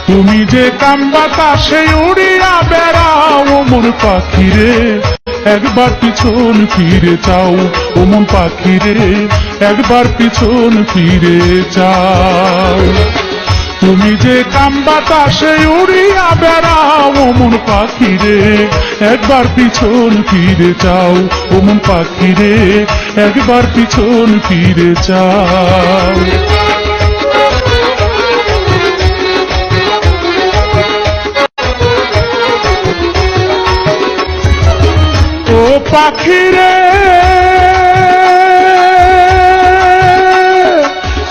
তুমি যে কান বাতাসে উড়িয়া বেড়াও ও মন পাখি রে, একবার পিছন ফিরে চাও ও মন পাখি রে, একবার পিছন ফিরে চাও। তুমি যে কান বাতাসে উড়িয়া বেড়াও ও মন পাখি রে, একবার পিছন ফিরে চাও ও মন পাখি রে, একবার পিছন ফিরে চাও। ও পাখি রে,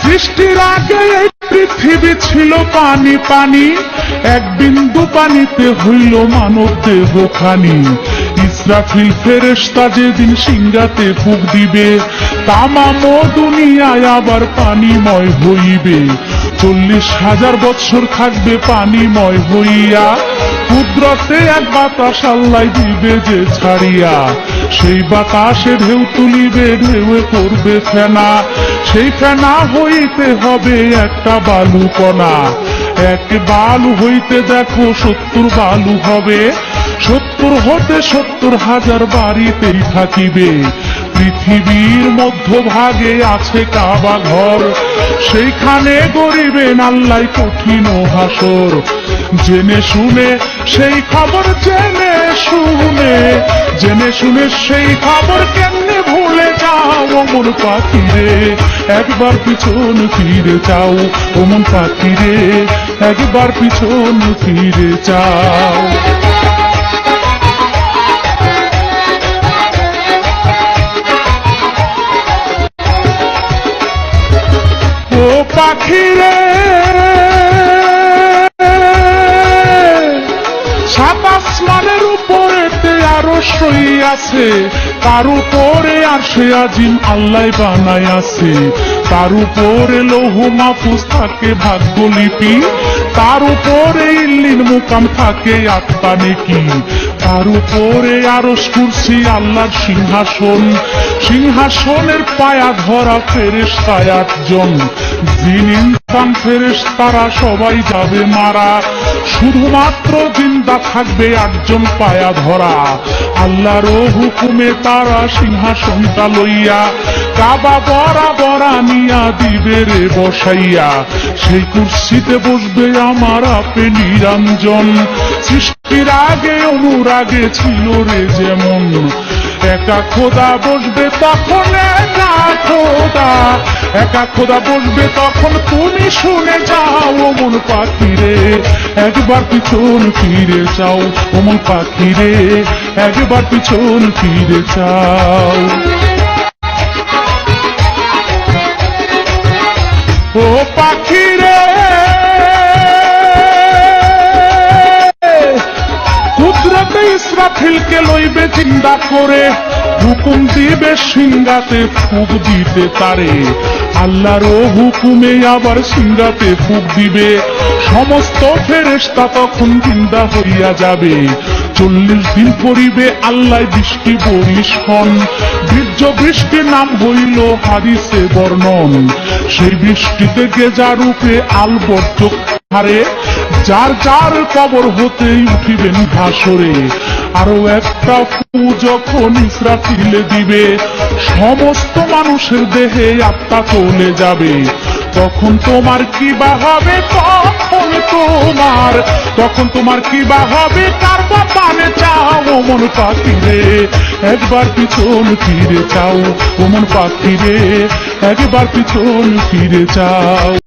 সৃষ্টির আগে পৃথিবী ছিল পানি পানি, এক বিন্দু পানিতে হইল মানব দেহখানি। ইসরাফিল ফেরেশতা যেদিন সিংহাতে ফুঁক দিবে, তামাম দুনিয়ায় আবার পানিময় হইবে। 40,000 বৎসর থাকবে পানিময় হইয়া, কুদরতে এক বাতাস আল্লাহ দিবে যে ছাড়িয়া। সেই বাতাসে ঢেউ তুলিবে, ঢেউয়ে পড়বে ফেনা, সেই ফেনা হইতে হবে একটা বালু কণা। এক বালু হইতে দেখো 70 বালু হবে, 70 হতে 70,000 বাড়িতেই থাকিবে। পৃথিবীর মধ্যভাগে আছে কাবা ঘর, সেইখানে গড়িবেন আল্লাহ কঠিন হাসর। জেনে শুনে সেই খবর, জেনে শুনে, জেনে শুনে সেই খবর কেমনে ভুলে যাও ও মন পাখি রে, একবার পিছন ফিরে যাও ও মন পাখি রে, একবার পিছন ফিরে যাও। ও পাখি রে, 7 আসমানের উপরেতে আরো সই আছে, তার উপরে আরশে আজিম আল্লাহ বানায় আছে। তার উপরে লৌহ মাহফুজ থাকে ভাগ্যলিপি, তার উপরে ইল্লিন মুকাম থাকে আত্মা নেকি। তার উপরে আরশ কুরসি আল্লাহর সিংহাসন, সিংহাসনের পায়া ধরা ফেরেশতা 8 জন। জিন ইনসান ফেরেশতারা সবাই যাবে মারা, শুধুমাত্র জিন্দা থাকবে 8 জন পায়া ধরা। আল্লাহর হুকুমে তারা সিংহাসনটা লইয়া কাবা বরাবর আনিয়া দিবে রে বসাইয়া। সেই কুরসিতে বসবে আমার আপে নিরঞ্জন, সৃষ্টির আগে অনুরাগে ছিল রে যেমন। একা খোদা বসবে তখন, একা খোদা, একা খোদা বসবে তখন, তুমি শুনে যাও ও মন পাখি রে, একবার পিছন ফিরে যাও ও মন পাখি রে, একবার পিছন ফিরে যাও। ও পাখি রে, কুদরতে ইসরাফিলকে লইবে জিন্দা করে, হুকুম দিবে সিংহাতে ফুঁক দিতে তারে। আল্লাহর হুকুমে আবার সিংহাতে ফুঁক দিবে, সমস্ত ফেরেশতা তখন জিন্দা হইয়া যাবে। 40 দিন পড়িবে আল্লাহ বৃষ্টি বরিশন, বীর্য বৃষ্টির নাম হইল হাদিসে বর্ণন। সেই বৃষ্টিতে গেজা রূপে আলবর্ত হারে, যার যার কবর হতেই উঠিবেন হাসরে। আরো একটা ফু যখন ইসরাফিলে দিবে, সমস্ত মানুষের দেহে আত্মা চলে যাবে। তখন তোমার কি বা হবে, তখন তোমার কি বা হবে, কার বা পানে চাও ও মন পাখি রে, একবার পিছন ফিরে চাও ও মন পাখি রে, একবার পিছন ফিরে চাও।